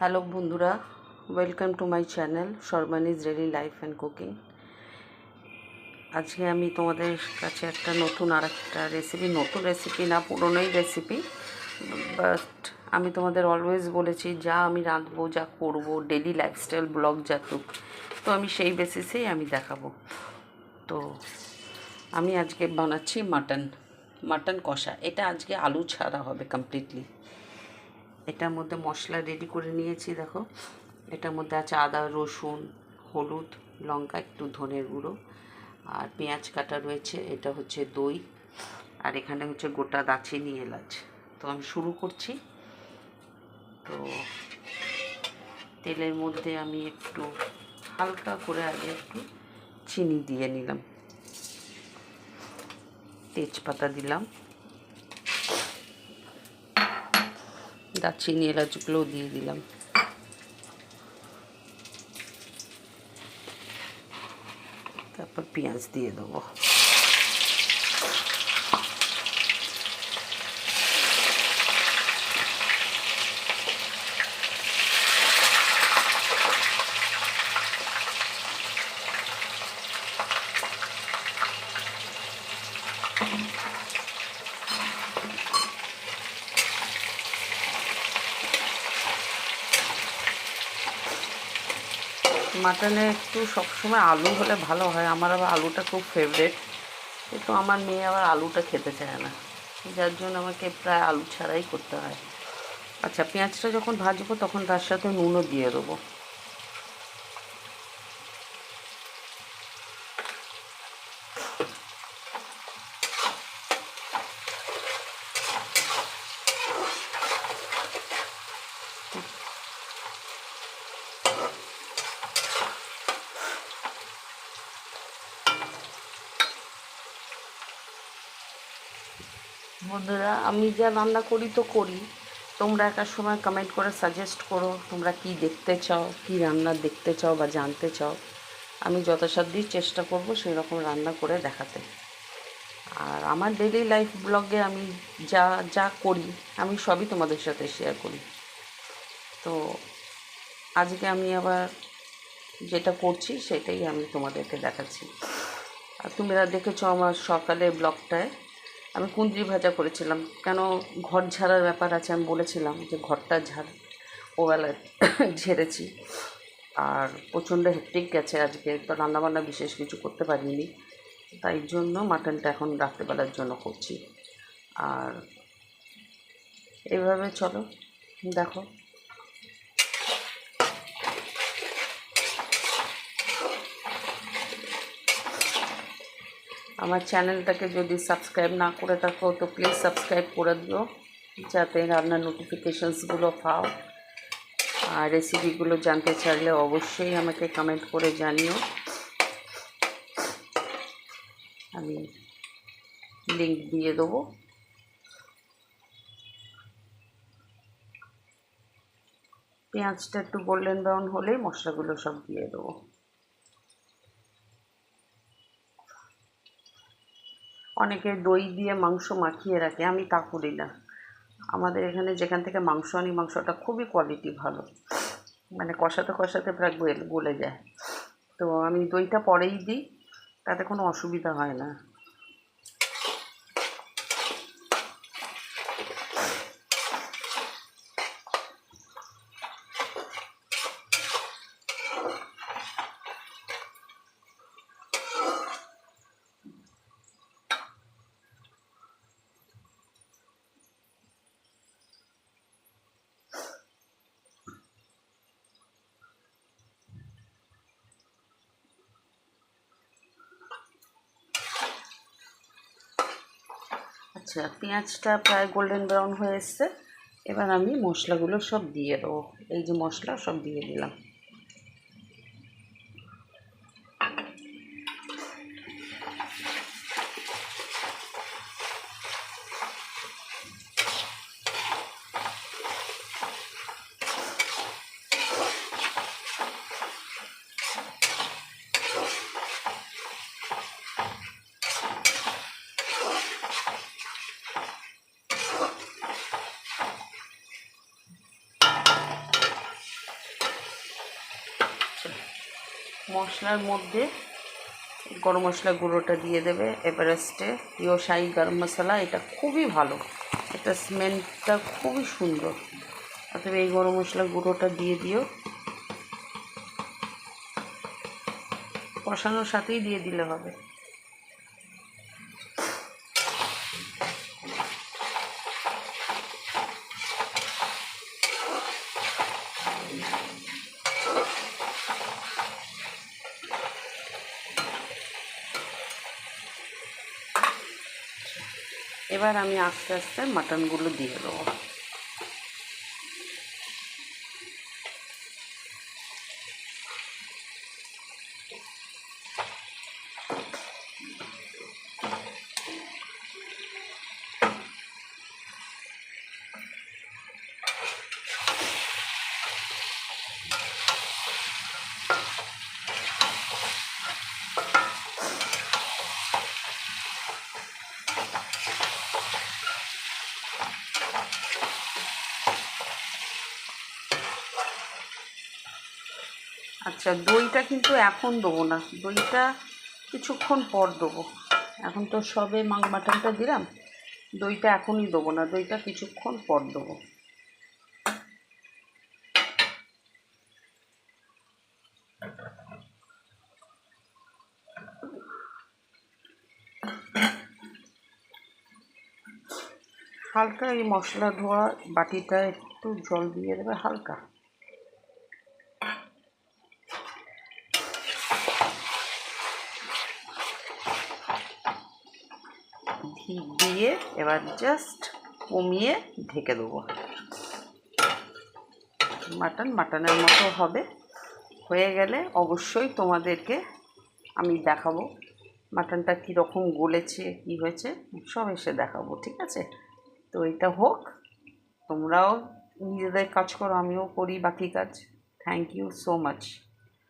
Hello বন্ধুরা, welcome to my channel শর্মানিজ daily life and cooking. আজকে আমি তোমাদের কাছে একটা নতুন রেসিপি না, পুরনোই রেসিপি, বাট আমি তোমাদের অলওয়েজ বলেছি যা আমি রাঁধবো, যা করব, ডেইলি লাইফস্টাইল ব্লগ যাতুক, তো আমি সেই বেসিসেই আমি দেখাবো। তো আমি আজকে বানাচ্ছি মাটন কষা। এটা আজকে আলু ছাড়া হবে কমপ্লিটলি। এটার মধ্যে মশলা রেডি করে নিয়েছি, দেখো। এটার মধ্যে আছে আদা, রসুন, হলুদ, লঙ্কা, একটু ধনের গুঁড়ো আর পেঁয়াজ কাটা রয়েছে। এটা হচ্ছে দই, আর এখানে হচ্ছে গোটা দারচিনি, এলাচ। তো আমি শুরু করছি। তো তেলের মধ্যে আমি একটু হালকা করে আগে একটু চিনি দিয়ে নিলাম, তেজপাতা দিলাম, দারচিনি এলাচগুলোও দিয়ে দিলাম। তারপর পেঁয়াজ দিয়ে দেবো। মাটনে একটু সবসময় আলু হলে ভালো হয়, আমার আবার আলুটা খুব ফেভারেট, কিন্তু আমার মেয়ে আবার আলুটা খেতে চায় না, যার জন্য আমাকে প্রায় আলু ছাড়াই করতে হয়। আচ্ছা, পেঁয়াজটা যখন ভাজবো তখন তার সাথে নুনও দিয়ে দেবো। বন্ধুরা, আমি যা রান্না করি তো করি, তোমরা একার সময় কমেন্ট করে সাজেস্ট করো তোমরা কি দেখতে চাও, কি রান্না দেখতে চাও বা জানতে চাও। আমি যথাসাধ্যই চেষ্টা করব সেই রকম রান্না করে দেখাতে। আর আমার ডেইলি লাইফ ব্লগে আমি যা যা করি আমি সবই তোমাদের সাথে শেয়ার করি। তো আজকে আমি আবার যেটা করছি সেটাই আমি তোমাদেরকে দেখাচ্ছি। আর তোমরা দেখেছো আমার সকালে ব্লগটায় আমি কুঁদরি ভাজা করেছিলাম, কেন ঘর ঝাড়ার ব্যাপার আছে, আমি বলেছিলাম যে ঘরটা ওবেলা ঝেড়েছি। আর প্রচণ্ড হেক্টিক গেছে আজকে, তো রান্নাবান্না বিশেষ কিছু করতে পারিনি, তাই জন্য মাটনটা এখন রাত্রেবেলার জন্য করছি। আর এইভাবে চলো দেখো। আমার চ্যানেলটাকে যদি সাবস্ক্রাইব না করে থাকো তো প্লিজ সাবস্ক্রাইব করে দিও, যাতে রান্নার নোটিফিকেশানসগুলো পাও। আর রেসিপিগুলো জানতে চাইলে অবশ্যই আমাকে কমেন্ট করে জানিও, আমি লিঙ্ক দিয়ে দেবো। পেঁয়াজটা একটু গোল্ডেন ব্রাউন হলেই মশলাগুলো সব দিয়ে দেবো। অনেকে দই দিয়ে মাংস মাখিয়ে রাখে, আমি তা করি না। আমাদের এখানে যেখান থেকে মাংস আনি মাংসটা খুবই কোয়ালিটি ভালো, মানে কষাতে কষাতে প্রায় গলে যায়। তো আমি দইটা পরেই দিই, তাতে কোনো অসুবিধা হয় না। আচ্ছা, পেঁয়াজটা প্রায় গোল্ডেন ব্রাউন হয়ে এসছে, এবার আমি মশলাগুলো সব দিয়ে দেবো। এই যে মশলা সব দিয়ে দিলাম। মশলার মধ্যে গরম মশলা গুঁড়োটা দিয়ে দেবে, এভারেস্টে পিওর শাহি গরম মশলা। এটা খুবই ভালো, এটা স্মেলটা খুবই সুন্দর। অতএব এই গরম মশলা গুঁড়োটা দিয়ে দিও, কষানোর সাথেই দিয়ে দিলে হবে। এবার আমি আস্তে আস্তে মাটনগুলো দিয়ে দেবো। আচ্ছা, দইটা কিন্তু এখন দেবো না, দইটা কিছুক্ষণ পর দেবো। এখন তো সবে মাটনটা দিলাম, দইটা এখনই দেবো না, দইটা কিছুক্ষণ পর দেবো। হালকা এই মশলা ধোয়া বাটিটা একটু জল দিয়ে দেবে হালকা, দিয়ে এবার জাস্ট কমিয়ে ঢেকে দেবো। মাটনের মতো হবে। হয়ে গেলে অবশ্যই তোমাদেরকে আমি দেখাবো মাটনটা কীরকম গলেছে, কী হয়েছে, সব এসে দেখাবো, ঠিক আছে? তো এটা হোক, তোমরাও নিজেদের কাজ করো, আমিও করি বাকি কাজ। Thank you so much.